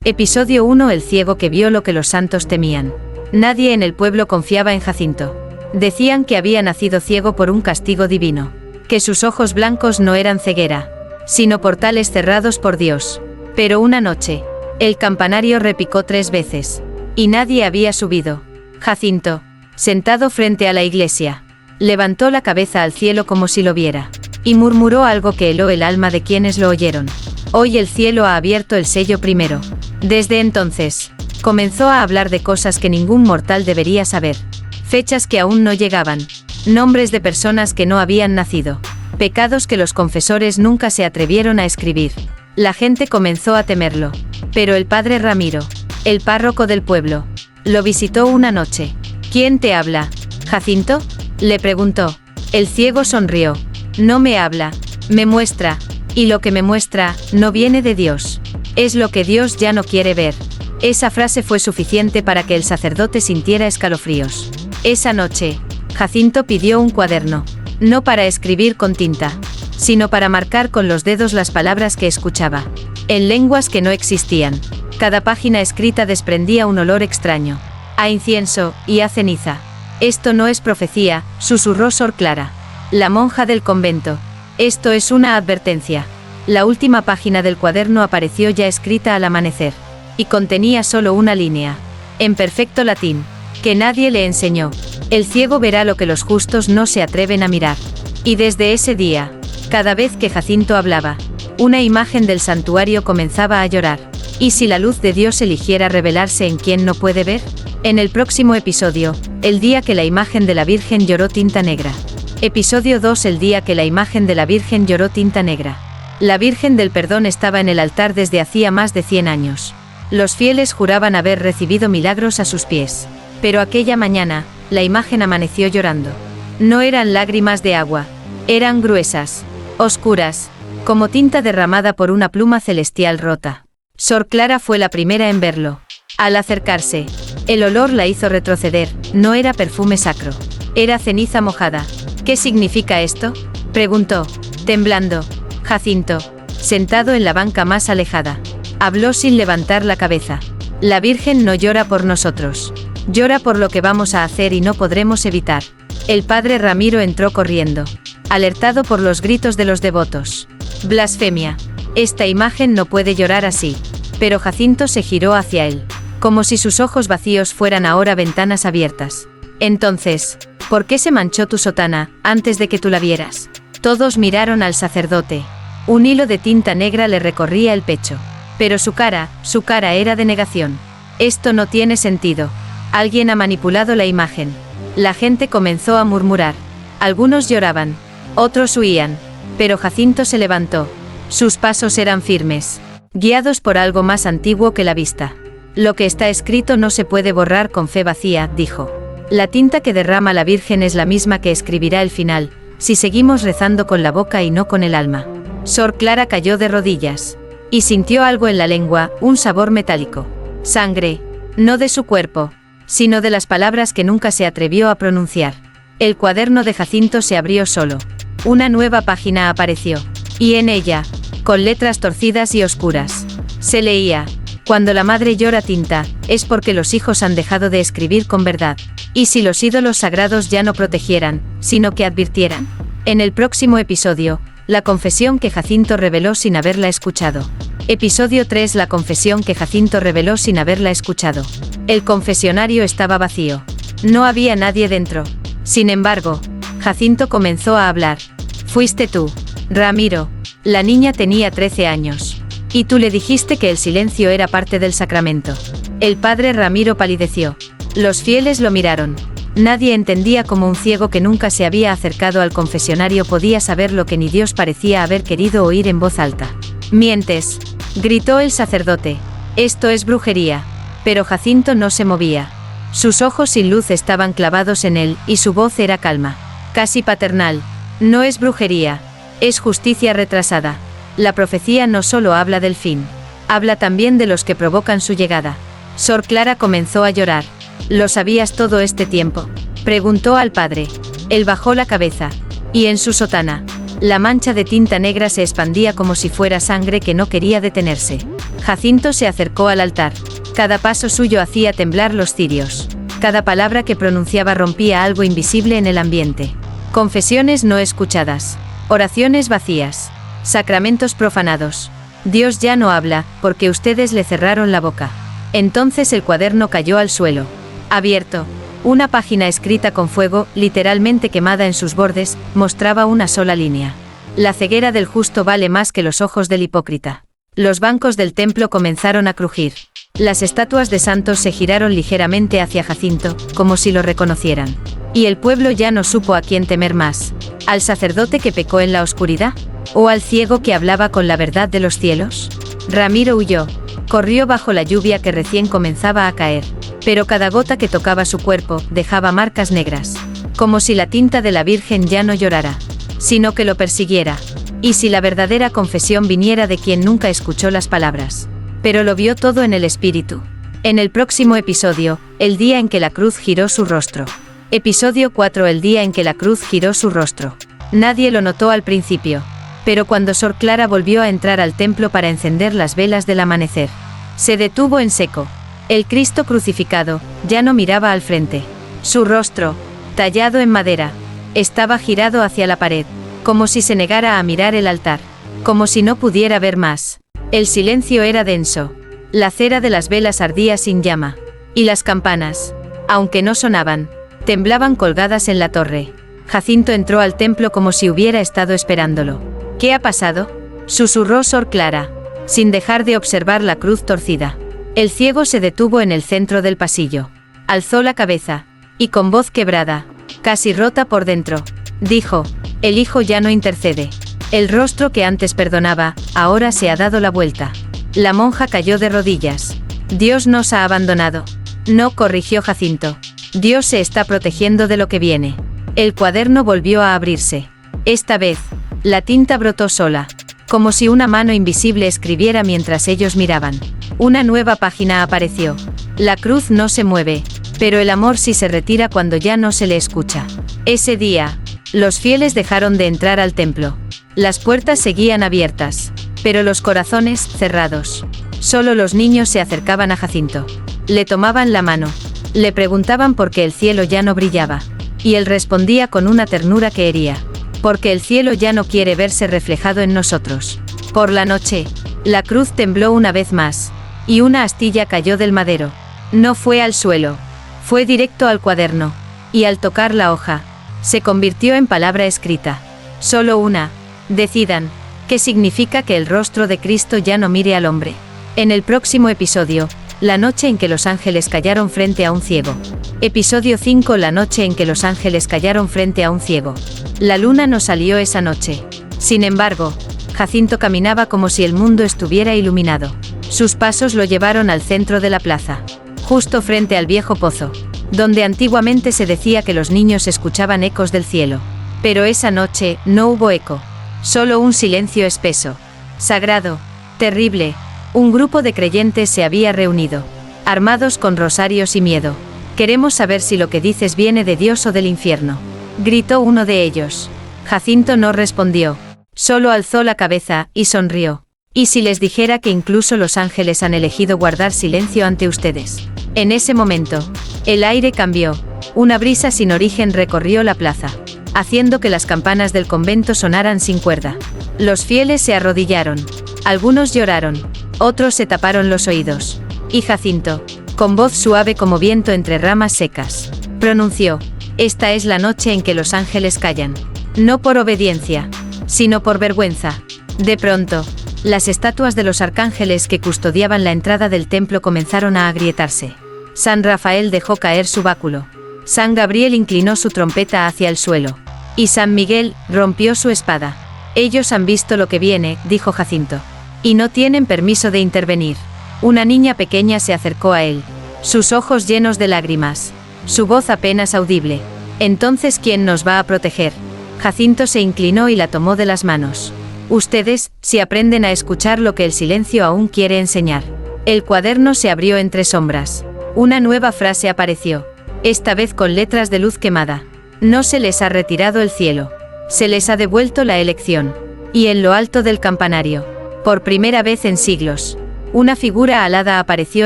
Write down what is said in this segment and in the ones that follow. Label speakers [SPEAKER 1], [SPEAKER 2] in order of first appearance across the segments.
[SPEAKER 1] Episodio 1. El ciego que vio lo que los santos temían. Nadie en el pueblo confiaba en Jacinto. Decían que había nacido ciego por un castigo divino, que sus ojos blancos no eran ceguera, sino portales cerrados por Dios. Pero una noche, el campanario repicó 3 veces, y nadie había subido. Jacinto, sentado frente a la iglesia, levantó la cabeza al cielo como si lo viera, y murmuró algo que heló el alma de quienes lo oyeron. Hoy el cielo ha abierto el sello primero. Desde entonces, comenzó a hablar de cosas que ningún mortal debería saber. Fechas que aún no llegaban. Nombres de personas que no habían nacido. Pecados que los confesores nunca se atrevieron a escribir. La gente comenzó a temerlo. Pero el padre Ramiro, el párroco del pueblo, lo visitó una noche. ¿Quién te habla, Jacinto?, le preguntó. El ciego sonrió. No me habla, me muestra. Y lo que me muestra, no viene de Dios. Es lo que Dios ya no quiere ver. Esa frase fue suficiente para que el sacerdote sintiera escalofríos. Esa noche, Jacinto pidió un cuaderno. No para escribir con tinta, sino para marcar con los dedos las palabras que escuchaba, en lenguas que no existían. Cada página escrita desprendía un olor extraño, a incienso y a ceniza. Esto no es profecía, susurró Sor Clara, la monja del convento. Esto es una advertencia. La última página del cuaderno apareció ya escrita al amanecer, y contenía solo una línea, en perfecto latín, que nadie le enseñó. El ciego verá lo que los justos no se atreven a mirar. Y desde ese día, cada vez que Jacinto hablaba, una imagen del santuario comenzaba a llorar. ¿Y si la luz de Dios eligiera revelarse en quien no puede ver? En el próximo episodio, el día que la imagen de la Virgen lloró tinta negra. Episodio 2. El día que la imagen de la Virgen lloró tinta negra. La Virgen del Perdón estaba en el altar desde hacía más de 100 años. Los fieles juraban haber recibido milagros a sus pies. Pero aquella mañana, la imagen amaneció llorando. No eran lágrimas de agua. Eran gruesas, oscuras, como tinta derramada por una pluma celestial rota. Sor Clara fue la primera en verlo. Al acercarse, el olor la hizo retroceder. No era perfume sacro. Era ceniza mojada. ¿Qué significa esto?, preguntó, temblando, Jacinto, sentado en la banca más alejada. Habló sin levantar la cabeza. La Virgen no llora por nosotros. Llora por lo que vamos a hacer y no podremos evitar. El padre Ramiro entró corriendo, alertado por los gritos de los devotos. Blasfemia. Esta imagen no puede llorar así. Pero Jacinto se giró hacia él, como si sus ojos vacíos fueran ahora ventanas abiertas. Entonces, ¿por qué se manchó tu sotana, antes de que tú la vieras? Todos miraron al sacerdote. Un hilo de tinta negra le recorría el pecho. Pero su cara era de negación. Esto no tiene sentido. Alguien ha manipulado la imagen. La gente comenzó a murmurar. Algunos lloraban, otros huían. Pero Jacinto se levantó. Sus pasos eran firmes, guiados por algo más antiguo que la vista. Lo que está escrito no se puede borrar con fe vacía, dijo. La tinta que derrama la Virgen es la misma que escribirá el final, si seguimos rezando con la boca y no con el alma. Sor Clara cayó de rodillas, y sintió algo en la lengua, un sabor metálico. Sangre, no de su cuerpo, sino de las palabras que nunca se atrevió a pronunciar. El cuaderno de Jacinto se abrió solo. Una nueva página apareció, y en ella, con letras torcidas y oscuras, se leía: cuando la madre llora tinta, es porque los hijos han dejado de escribir con verdad. ¿Y si los ídolos sagrados ya no protegieran, sino que advirtieran? En el próximo episodio, la confesión que Jacinto reveló sin haberla escuchado. Episodio 3. La confesión que Jacinto reveló sin haberla escuchado. El confesionario estaba vacío. No había nadie dentro. Sin embargo, Jacinto comenzó a hablar. Fuiste tú, Ramiro. La niña tenía 13 años. Y tú le dijiste que el silencio era parte del sacramento. El padre Ramiro palideció. Los fieles lo miraron. Nadie entendía cómo un ciego que nunca se había acercado al confesionario podía saber lo que ni Dios parecía haber querido oír en voz alta. Mientes, gritó el sacerdote. Esto es brujería. Pero Jacinto no se movía. Sus ojos sin luz estaban clavados en él, y su voz era calma, casi paternal. No es brujería, es justicia retrasada. La profecía no solo habla del fin, habla también de los que provocan su llegada. Sor Clara comenzó a llorar. ¿Lo sabías todo este tiempo?, preguntó al padre. Él bajó la cabeza. Y en su sotana, la mancha de tinta negra se expandía como si fuera sangre que no quería detenerse. Jacinto se acercó al altar. Cada paso suyo hacía temblar los cirios. Cada palabra que pronunciaba rompía algo invisible en el ambiente. Confesiones no escuchadas. Oraciones vacías. Sacramentos profanados. Dios ya no habla, porque ustedes le cerraron la boca. Entonces el cuaderno cayó al suelo. Abierto. Una página escrita con fuego, literalmente quemada en sus bordes, mostraba una sola línea. La ceguera del justo vale más que los ojos del hipócrita. Los bancos del templo comenzaron a crujir. Las estatuas de santos se giraron ligeramente hacia Jacinto, como si lo reconocieran. Y el pueblo ya no supo a quién temer más. ¿Al sacerdote que pecó en la oscuridad? ¿O al ciego que hablaba con la verdad de los cielos? Ramiro huyó. Corrió bajo la lluvia que recién comenzaba a caer. Pero cada gota que tocaba su cuerpo dejaba marcas negras. Como si la tinta de la Virgen ya no llorara, sino que lo persiguiera. Y si la verdadera confesión viniera de quien nunca escuchó las palabras. Pero lo vio todo en el espíritu. En el próximo episodio, el día en que la cruz giró su rostro. Episodio 4: El día en que la cruz giró su rostro. Nadie lo notó al principio. Pero cuando Sor Clara volvió a entrar al templo para encender las velas del amanecer, se detuvo en seco. El Cristo crucificado ya no miraba al frente. Su rostro, tallado en madera, estaba girado hacia la pared, como si se negara a mirar el altar, como si no pudiera ver más. El silencio era denso. La cera de las velas ardía sin llama. Y las campanas, aunque no sonaban, temblaban colgadas en la torre. Jacinto entró al templo como si hubiera estado esperándolo. ¿Qué ha pasado?, susurró Sor Clara, sin dejar de observar la cruz torcida. El ciego se detuvo en el centro del pasillo. Alzó la cabeza, y con voz quebrada, casi rota por dentro, dijo: el Hijo ya no intercede. El rostro que antes perdonaba, ahora se ha dado la vuelta. La monja cayó de rodillas. Dios nos ha abandonado. No, corrigió Jacinto. Dios se está protegiendo de lo que viene. El cuaderno volvió a abrirse. Esta vez, la tinta brotó sola, como si una mano invisible escribiera mientras ellos miraban. Una nueva página apareció. La cruz no se mueve, pero el amor sí se retira cuando ya no se le escucha. Ese día, los fieles dejaron de entrar al templo. Las puertas seguían abiertas, pero los corazones cerrados. Solo los niños se acercaban a Jacinto. Le tomaban la mano. Le preguntaban por qué el cielo ya no brillaba. Y él respondía con una ternura que hería: porque el cielo ya no quiere verse reflejado en nosotros. Por la noche, la cruz tembló una vez más, y una astilla cayó del madero. No fue al suelo, fue directo al cuaderno, y al tocar la hoja, se convirtió en palabra escrita. Solo una: decidan, ¿qué significa que el rostro de Cristo ya no mire al hombre? En el próximo episodio, la noche en que los ángeles callaron frente a un ciego. Episodio 5: La noche en que los ángeles callaron frente a un ciego. La luna no salió esa noche. Sin embargo, Jacinto caminaba como si el mundo estuviera iluminado. Sus pasos lo llevaron al centro de la plaza, justo frente al viejo pozo, donde antiguamente se decía que los niños escuchaban ecos del cielo. Pero esa noche no hubo eco, solo un silencio espeso, sagrado, terrible. Un grupo de creyentes se había reunido, armados con rosarios y miedo. Queremos saber si lo que dices viene de Dios o del infierno, gritó uno de ellos. Jacinto no respondió, solo alzó la cabeza y sonrió. ¿Y si les dijera que incluso los ángeles han elegido guardar silencio ante ustedes? En ese momento, el aire cambió. Una brisa sin origen recorrió la plaza, haciendo que las campanas del convento sonaran sin cuerda. Los fieles se arrodillaron. Algunos lloraron, otros se taparon los oídos. Y Jacinto, con voz suave como viento entre ramas secas, pronunció: esta es la noche en que los ángeles callan. No por obediencia, sino por vergüenza. De pronto, las estatuas de los arcángeles que custodiaban la entrada del templo comenzaron a agrietarse. San Rafael dejó caer su báculo. San Gabriel inclinó su trompeta hacia el suelo. Y San Miguel rompió su espada. Ellos han visto lo que viene, dijo Jacinto. Y no tienen permiso de intervenir. Una niña pequeña se acercó a él, sus ojos llenos de lágrimas, su voz apenas audible. Entonces, ¿quién nos va a proteger? Jacinto se inclinó y la tomó de las manos. Ustedes, si aprenden a escuchar lo que el silencio aún quiere enseñar. El cuaderno se abrió entre sombras. Una nueva frase apareció, esta vez con letras de luz quemada. No se les ha retirado el cielo, se les ha devuelto la elección. Y en lo alto del campanario, por primera vez en siglos, Una figura alada apareció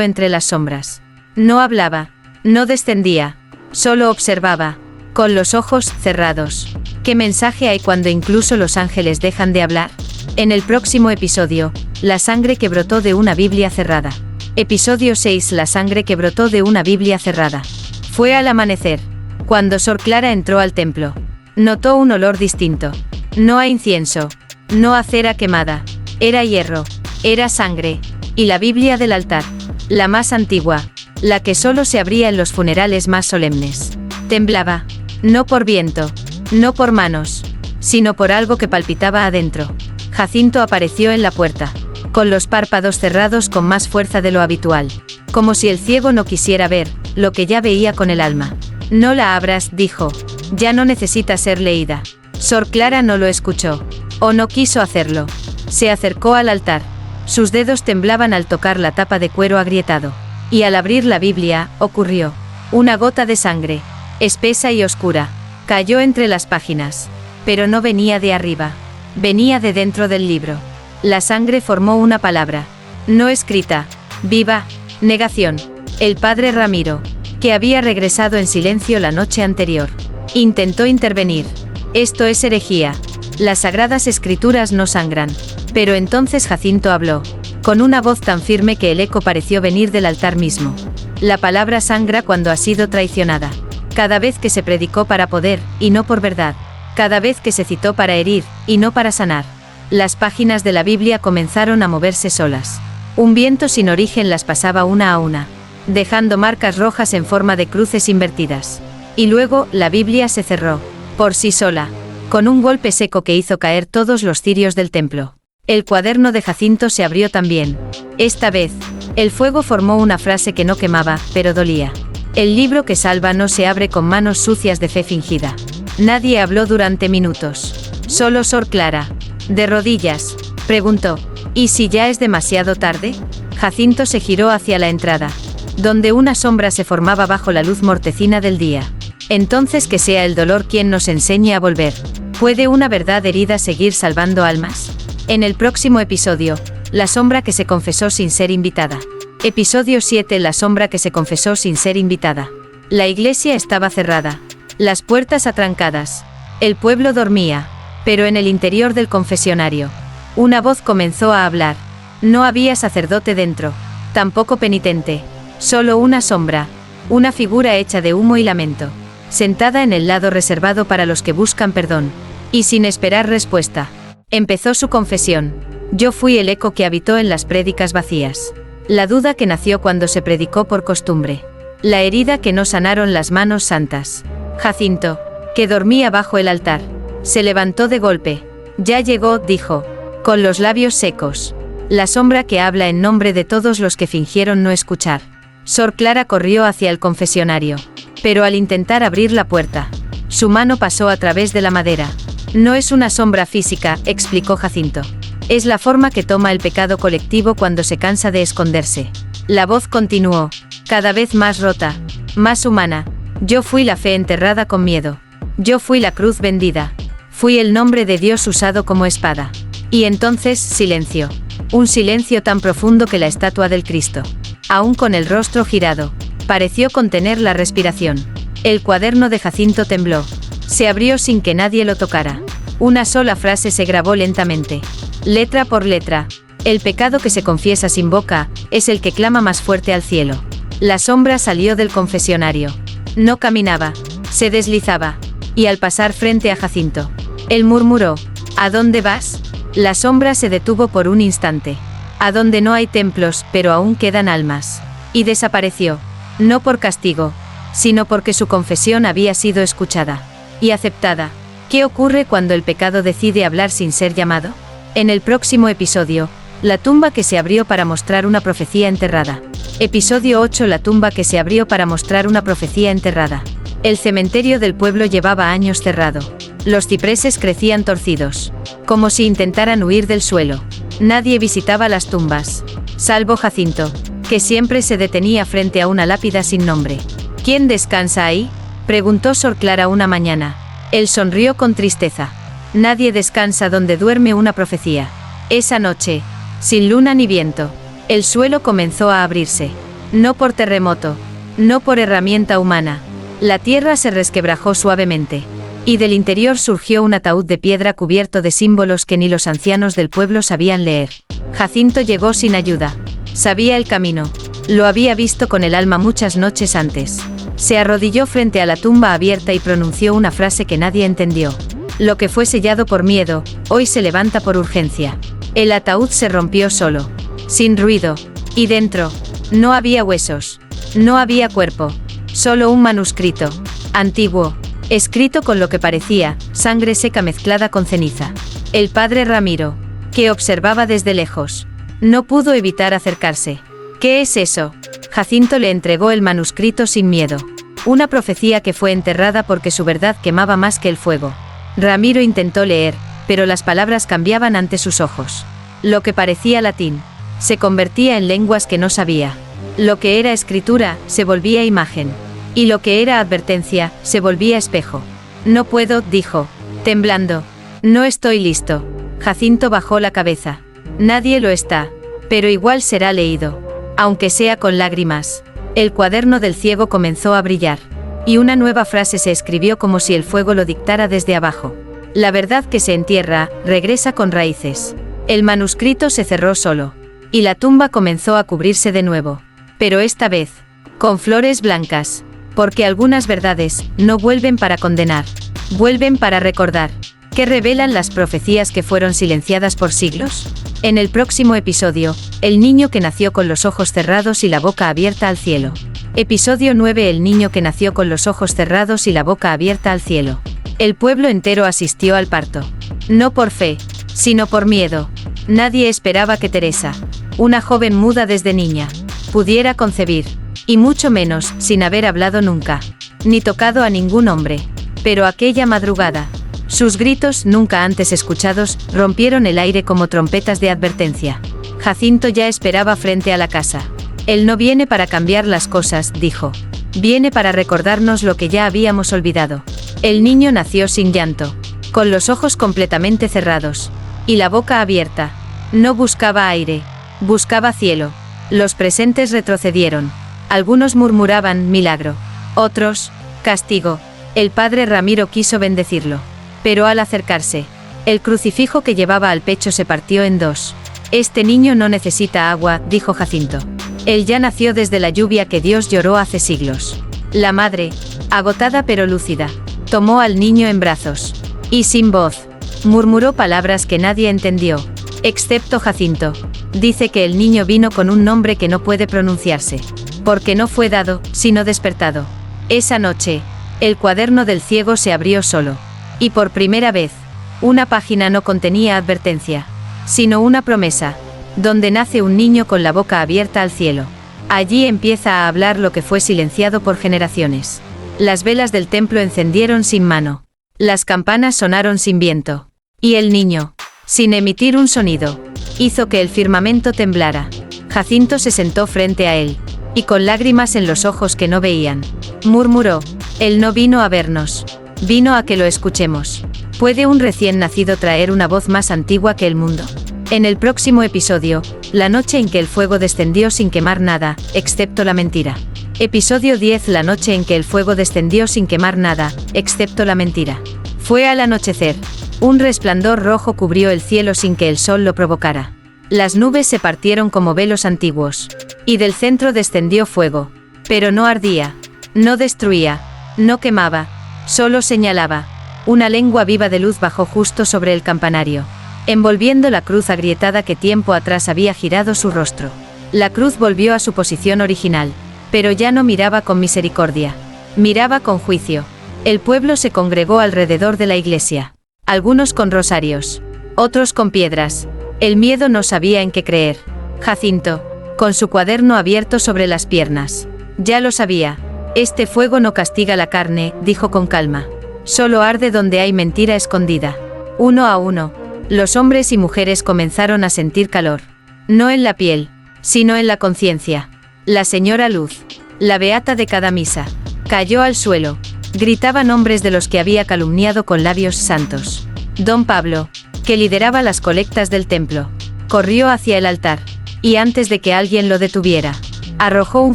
[SPEAKER 1] entre las sombras. No hablaba, no descendía, solo observaba, con los ojos cerrados. ¿Qué mensaje hay cuando incluso los ángeles dejan de hablar? En el próximo episodio, la sangre que brotó de una Biblia cerrada. Episodio 6. La sangre que brotó de una Biblia cerrada. Fue al amanecer, cuando Sor Clara entró al templo. Notó un olor distinto. No a incienso, no a cera quemada. Era hierro, era sangre, y la Biblia del altar, la más antigua, la que solo se abría en los funerales más solemnes. Temblaba, no por viento, no por manos, sino por algo que palpitaba adentro. Jacinto apareció en la puerta, con los párpados cerrados con más fuerza de lo habitual, como si el ciego no quisiera ver lo que ya veía con el alma. No la abras, dijo, ya no necesita ser leída. Sor Clara no lo escuchó, o no quiso hacerlo. Se acercó al altar. Sus dedos temblaban al tocar la tapa de cuero agrietado. Y al abrir la Biblia, ocurrió. Una gota de sangre, espesa y oscura, cayó entre las páginas. Pero no venía de arriba. Venía de dentro del libro. La sangre formó una palabra. No escrita. Viva. Negación. El padre Ramiro, que había regresado en silencio la noche anterior, intentó intervenir. Esto es herejía. Las sagradas escrituras no sangran. Pero entonces Jacinto habló, con una voz tan firme que el eco pareció venir del altar mismo. La palabra sangra cuando ha sido traicionada. Cada vez que se predicó para poder, y no por verdad. Cada vez que se citó para herir, y no para sanar. Las páginas de la Biblia comenzaron a moverse solas. Un viento sin origen las pasaba una a una, dejando marcas rojas en forma de cruces invertidas. Y luego, la Biblia se cerró, por sí sola, con un golpe seco que hizo caer todos los cirios del templo. El cuaderno de Jacinto se abrió también. Esta vez, el fuego formó una frase que no quemaba, pero dolía. El libro que salva no se abre con manos sucias de fe fingida. Nadie habló durante minutos. Solo Sor Clara, de rodillas, preguntó, ¿y si ya es demasiado tarde? Jacinto se giró hacia la entrada, donde una sombra se formaba bajo la luz mortecina del día. Entonces que sea el dolor quien nos enseñe a volver. ¿Puede una verdad herida seguir salvando almas? En el próximo episodio, la sombra que se confesó sin ser invitada. Episodio 7. La sombra que se confesó sin ser invitada. La iglesia estaba cerrada, las puertas atrancadas. El pueblo dormía, pero en el interior del confesionario, una voz comenzó a hablar. No había sacerdote dentro, tampoco penitente, solo una sombra, una figura hecha de humo y lamento, sentada en el lado reservado para los que buscan perdón. Y sin esperar respuesta, empezó su confesión. Yo fui el eco que habitó en las prédicas vacías. La duda que nació cuando se predicó por costumbre. La herida que no sanaron las manos santas. Jacinto, que dormía bajo el altar, se levantó de golpe. Ya llegó, dijo, con los labios secos. La sombra que habla en nombre de todos los que fingieron no escuchar. Sor Clara corrió hacia el confesionario. Pero al intentar abrir la puerta, su mano pasó a través de la madera. No es una sombra física, explicó Jacinto. Es la forma que toma el pecado colectivo cuando se cansa de esconderse. La voz continuó, cada vez más rota, más humana. Yo fui la fe enterrada con miedo. Yo fui la cruz vendida. Fui el nombre de Dios usado como espada. Y entonces, silencio. Un silencio tan profundo que la estatua del Cristo, aún con el rostro girado, pareció contener la respiración. El cuaderno de Jacinto tembló. Se abrió sin que nadie lo tocara. Una sola frase se grabó lentamente, letra por letra. El pecado que se confiesa sin boca, es el que clama más fuerte al cielo. La sombra salió del confesionario. No caminaba, se deslizaba. Y al pasar frente a Jacinto, él murmuró, ¿a dónde vas? La sombra se detuvo por un instante. A donde no hay templos, pero aún quedan almas. Y desapareció. No por castigo, sino porque su confesión había sido escuchada y aceptada. ¿Qué ocurre cuando el pecado decide hablar sin ser llamado? En el próximo episodio, la tumba que se abrió para mostrar una profecía enterrada. Episodio 8. La tumba que se abrió para mostrar una profecía enterrada. El cementerio del pueblo llevaba años cerrado. Los cipreses crecían torcidos, como si intentaran huir del suelo. Nadie visitaba las tumbas, salvo Jacinto, que siempre se detenía frente a una lápida sin nombre. ¿Quién descansa ahí?, preguntó Sor Clara una mañana. Él sonrió con tristeza. Nadie descansa donde duerme una profecía. Esa noche, sin luna ni viento, El suelo comenzó a abrirse. No por terremoto, no por herramienta humana. La tierra se resquebrajó suavemente. Y del interior surgió un ataúd de piedra cubierto de símbolos que ni los ancianos del pueblo sabían leer. Jacinto llegó sin ayuda. Sabía el camino. Lo había visto con el alma muchas noches antes. Se arrodilló frente a la tumba abierta y pronunció una frase que nadie entendió. Lo que fue sellado por miedo, hoy se levanta por urgencia. El ataúd se rompió solo, sin ruido, y dentro, no había huesos, no había cuerpo, solo un manuscrito, antiguo, escrito con lo que parecía, sangre seca mezclada con ceniza. El padre Ramiro, que observaba desde lejos, no pudo evitar acercarse. ¿Qué es eso? Jacinto le entregó el manuscrito sin miedo. Una profecía que fue enterrada porque su verdad quemaba más que el fuego. Ramiro intentó leer, pero las palabras cambiaban ante sus ojos. Lo que parecía latín, se convertía en lenguas que no sabía. Lo que era escritura, se volvía imagen. Y lo que era advertencia, se volvía espejo. No puedo, dijo, temblando. No estoy listo. Jacinto bajó la cabeza. Nadie lo está. Pero igual será leído. Aunque sea con lágrimas. El cuaderno del ciego comenzó a brillar. Y una nueva frase se escribió como si el fuego lo dictara desde abajo. La verdad que se entierra, regresa con raíces. El manuscrito se cerró solo. Y la tumba comenzó a cubrirse de nuevo. Pero esta vez, con flores blancas. Porque algunas verdades, no vuelven para condenar. Vuelven para recordar. ¿Qué revelan las profecías que fueron silenciadas por siglos? En el próximo episodio, el niño que nació con los ojos cerrados y la boca abierta al cielo. Episodio 9. El niño que nació con los ojos cerrados y la boca abierta al cielo. El pueblo entero asistió al parto. No por fe, sino por miedo. Nadie esperaba que Teresa, una joven muda desde niña, pudiera concebir, y mucho menos, sin haber hablado nunca, ni tocado a ningún hombre. Pero aquella madrugada, sus gritos, nunca antes escuchados, rompieron el aire como trompetas de advertencia. Jacinto ya esperaba frente a la casa. Él no viene para cambiar las cosas, dijo. Viene para recordarnos lo que ya habíamos olvidado. El niño nació sin llanto, con los ojos completamente cerrados, y la boca abierta. No buscaba aire, buscaba cielo. Los presentes retrocedieron. Algunos murmuraban, milagro. Otros, castigo. El padre Ramiro quiso bendecirlo. Pero al acercarse, el crucifijo que llevaba al pecho se partió en dos. Este niño no necesita agua, dijo Jacinto. Él ya nació desde la lluvia que Dios lloró hace siglos. La madre, agotada pero lúcida, tomó al niño en brazos. Y sin voz, murmuró palabras que nadie entendió, excepto Jacinto. Dice que el niño vino con un nombre que no puede pronunciarse, porque no fue dado, sino despertado. Esa noche, el cuaderno del ciego se abrió solo. Y por primera vez, una página no contenía advertencia, sino una promesa, donde nace un niño con la boca abierta al cielo. Allí empieza a hablar lo que fue silenciado por generaciones. Las velas del templo encendieron sin mano. Las campanas sonaron sin viento. Y el niño, sin emitir un sonido, hizo que el firmamento temblara. Jacinto se sentó frente a él, y con lágrimas en los ojos que no veían, murmuró, él no vino a vernos. Vino a que lo escuchemos. ¿Puede un recién nacido traer una voz más antigua que el mundo? En el próximo episodio, la noche en que el fuego descendió sin quemar nada, excepto la mentira. Episodio 10. La noche en que el fuego descendió sin quemar nada, excepto la mentira. Fue al anochecer. Un resplandor rojo cubrió el cielo sin que el sol lo provocara. Las nubes se partieron como velos antiguos. Y del centro descendió fuego. Pero no ardía, no destruía, no quemaba. Solo señalaba. Una lengua viva de luz bajó justo sobre el campanario, envolviendo la cruz agrietada que tiempo atrás había girado su rostro. La cruz volvió a su posición original, pero ya no miraba con misericordia. Miraba con juicio. El pueblo se congregó alrededor de la iglesia. Algunos con rosarios, otros con piedras. El miedo no sabía en qué creer. Jacinto, con su cuaderno abierto sobre las piernas. Ya lo sabía. Este fuego no castiga la carne, dijo con calma. Solo arde donde hay mentira escondida. Uno a uno, los hombres y mujeres comenzaron a sentir calor. No en la piel, sino en la conciencia. La señora Luz, la beata de cada misa, cayó al suelo. Gritaba nombres de los que había calumniado con labios santos. Don Pablo, que lideraba las colectas del templo, corrió hacia el altar. y antes de que alguien lo detuviera, arrojó un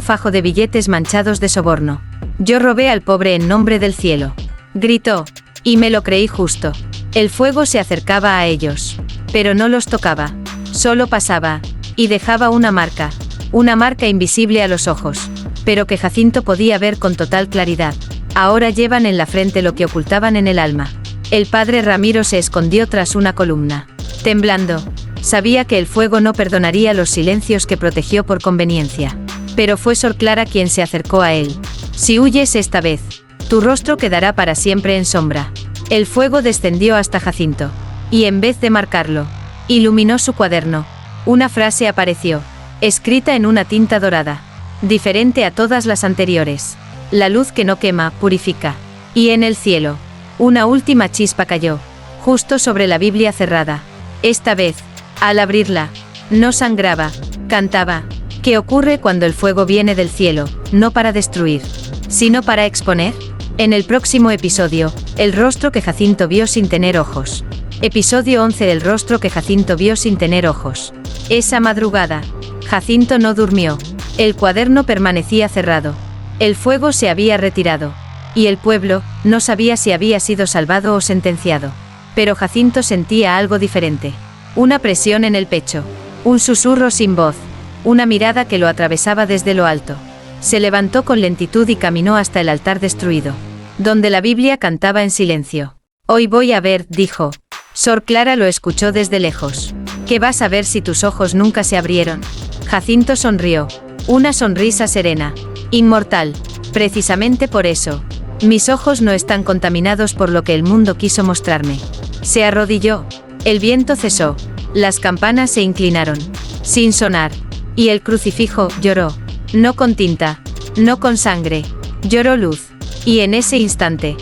[SPEAKER 1] fajo de billetes manchados de soborno. «Yo robé al pobre en nombre del cielo», gritó, y me lo creí justo. El fuego se acercaba a ellos, pero no los tocaba, solo pasaba, y dejaba una marca invisible a los ojos, pero que Jacinto podía ver con total claridad. Ahora llevan en la frente lo que ocultaban en el alma. El padre Ramiro se escondió tras una columna. Temblando, sabía que el fuego no perdonaría los silencios que protegió por conveniencia. Pero fue Sor Clara quien se acercó a él. «Si huyes esta vez, tu rostro quedará para siempre en sombra». El fuego descendió hasta Jacinto, y en vez de marcarlo, iluminó su cuaderno. Una frase apareció, escrita en una tinta dorada, diferente a todas las anteriores. «La luz que no quema, purifica». Y en el cielo, una última chispa cayó, justo sobre la Biblia cerrada. Esta vez, al abrirla, no sangraba, cantaba. ¿Qué ocurre cuando el fuego viene del cielo, no para destruir, sino para exponer? En el próximo episodio, el rostro que Jacinto vio sin tener ojos. Episodio 11. El rostro que Jacinto vio sin tener ojos. Esa madrugada, Jacinto no durmió. El cuaderno permanecía cerrado. El fuego se había retirado. Y el pueblo no sabía si había sido salvado o sentenciado. Pero Jacinto sentía algo diferente. Una presión en el pecho. Un susurro sin voz. Una mirada que lo atravesaba desde lo alto. Se levantó con lentitud y caminó hasta el altar destruido, donde la Biblia cantaba en silencio. «Hoy voy a ver», dijo. Sor Clara lo escuchó desde lejos. «¿Qué vas a ver si tus ojos nunca se abrieron?» Jacinto sonrió. Una sonrisa serena. «Inmortal. Precisamente por eso. Mis ojos no están contaminados por lo que el mundo quiso mostrarme». Se arrodilló. El viento cesó. Las campanas se inclinaron, sin sonar. Y el crucifijo lloró. No con tinta, no con sangre. Lloró luz. Y en ese instante,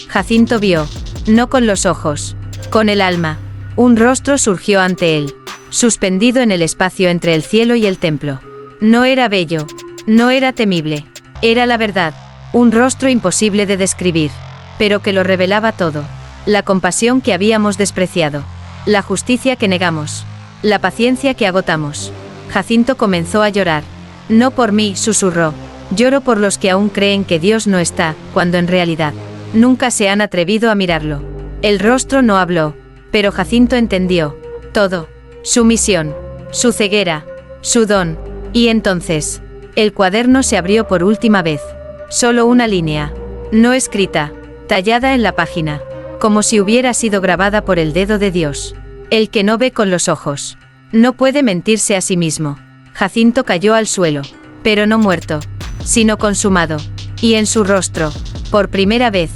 [SPEAKER 1] Jacinto vio, no con los ojos, con el alma. Un rostro surgió ante él, suspendido en el espacio entre el cielo y el templo. No era bello, no era temible, era la verdad. Un rostro imposible de describir, pero que lo revelaba todo. La compasión que habíamos despreciado, la justicia que negamos, la paciencia que agotamos. Jacinto comenzó a llorar. «No por mí», susurró. «Lloro por los que aún creen que Dios no está, cuando en realidad nunca se han atrevido a mirarlo». El rostro no habló, pero Jacinto entendió todo. Su misión, su ceguera, su don. Y entonces, el cuaderno se abrió por última vez. Solo una línea, no escrita, tallada en la página, como si hubiera sido grabada por el dedo de Dios. «El que no ve con los ojos, no puede mentirse a sí mismo». Jacinto cayó al suelo, pero no muerto, sino consumado. Y en su rostro, por primera vez,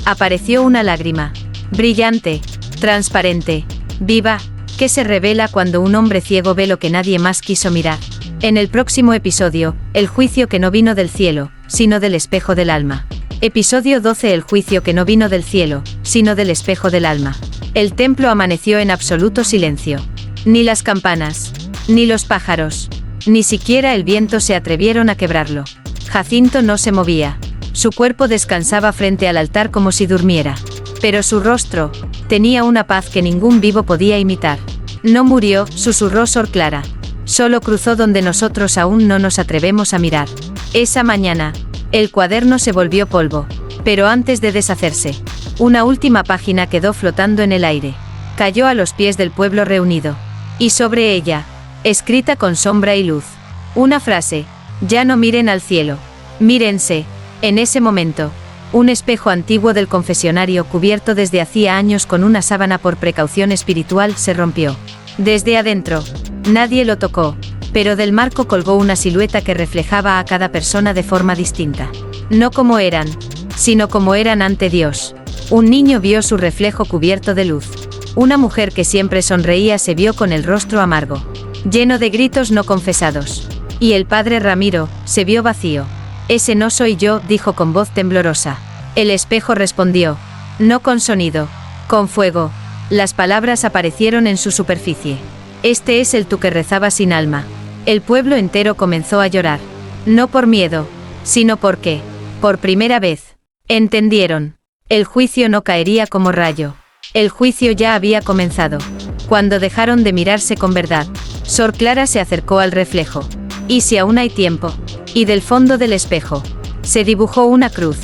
[SPEAKER 1] apareció una lágrima, brillante, transparente, viva, que se revela cuando un hombre ciego ve lo que nadie más quiso mirar. En el próximo episodio, el juicio que no vino del cielo, sino del espejo del alma. Episodio 12. El juicio que no vino del cielo, sino del espejo del alma. El templo amaneció en absoluto silencio. Ni las campanas, ni los pájaros, ni siquiera el viento se atrevieron a quebrarlo. Jacinto no se movía. Su cuerpo descansaba frente al altar como si durmiera. Pero su rostro tenía una paz que ningún vivo podía imitar. «No murió», susurró Sor Clara. «Solo cruzó donde nosotros aún no nos atrevemos a mirar». Esa mañana, el cuaderno se volvió polvo. Pero antes de deshacerse, una última página quedó flotando en el aire. Cayó a los pies del pueblo reunido. Y sobre ella, escrita con sombra y luz, una frase: «Ya no miren al cielo, mírense». En ese momento, un espejo antiguo del confesionario cubierto desde hacía años con una sábana por precaución espiritual se rompió. Desde adentro, nadie lo tocó, pero del marco colgó una silueta que reflejaba a cada persona de forma distinta. No como eran, sino como eran ante Dios. Un niño vio su reflejo cubierto de luz. Una mujer que siempre sonreía se vio con el rostro amargo, lleno de gritos no confesados. Y el padre Ramiro se vio vacío. «Ese no soy yo», dijo con voz temblorosa. El espejo respondió, no con sonido, con fuego. Las palabras aparecieron en su superficie. «Este es el tú que rezaba sin alma». El pueblo entero comenzó a llorar. No por miedo, sino porque, por primera vez, entendieron. El juicio no caería como rayo. El juicio ya había comenzado. Cuando dejaron de mirarse con verdad, Sor Clara se acercó al reflejo. ¿Y si aún hay tiempo? Y del fondo del espejo se dibujó una cruz.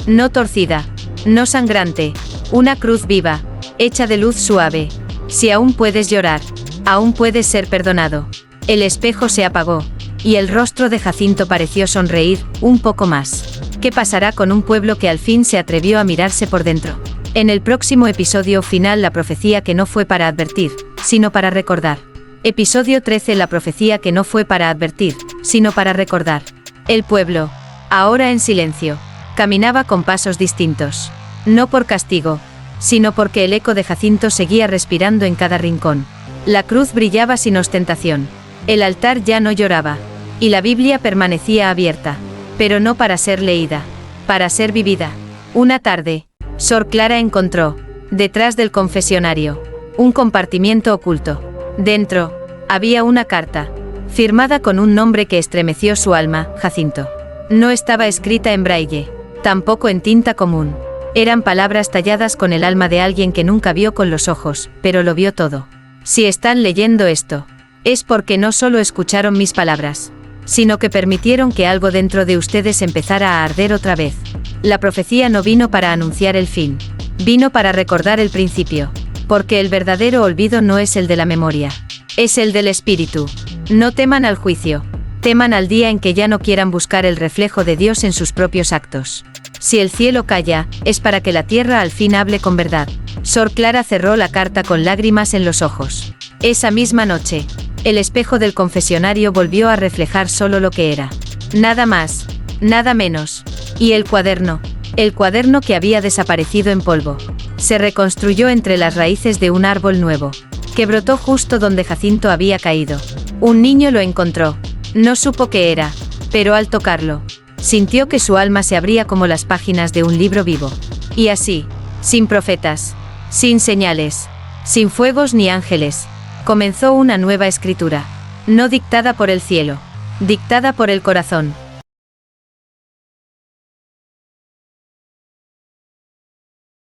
[SPEAKER 1] No torcida, no sangrante, una cruz viva, hecha de luz suave. Si aún puedes llorar, aún puedes ser perdonado. El espejo se apagó, y el rostro de Jacinto pareció sonreír un poco más. ¿Qué pasará con un pueblo que al fin se atrevió a mirarse por dentro? En el próximo episodio final, la profecía que no fue para advertir, sino para recordar. Episodio 13, la profecía que no fue para advertir, sino para recordar. El pueblo, ahora en silencio, caminaba con pasos distintos. No por castigo, sino porque el eco de Jacinto seguía respirando en cada rincón. La cruz brillaba sin ostentación. El altar ya no lloraba. Y la Biblia permanecía abierta. Pero no para ser leída, para ser vivida. Una tarde, Sor Clara encontró, detrás del confesionario, un compartimiento oculto. Dentro, había una carta, firmada con un nombre que estremeció su alma, Jacinto. No estaba escrita en braille, tampoco en tinta común. Eran palabras talladas con el alma de alguien que nunca vio con los ojos, pero lo vio todo. Si están leyendo esto, es porque no solo escucharon mis palabras, sino que permitieron que algo dentro de ustedes empezara a arder otra vez. La profecía no vino para anunciar el fin, vino para recordar el principio, porque el verdadero olvido no es el de la memoria, es el del espíritu. No teman al juicio, teman al día en que ya no quieran buscar el reflejo de Dios en sus propios actos. Si el cielo calla, es para que la tierra al fin hable con verdad. Sor Clara cerró la carta con lágrimas en los ojos. Esa misma noche, el espejo del confesionario volvió a reflejar solo lo que era. Nada más, nada menos. Y el cuaderno que había desaparecido en polvo, se reconstruyó entre las raíces de un árbol nuevo, que brotó justo donde Jacinto había caído. Un niño lo encontró. No supo qué era, pero al tocarlo, sintió que su alma se abría como las páginas de un libro vivo. Y así, sin profetas, sin señales, sin fuegos ni ángeles, comenzó una nueva escritura, no dictada por el cielo, dictada por el corazón.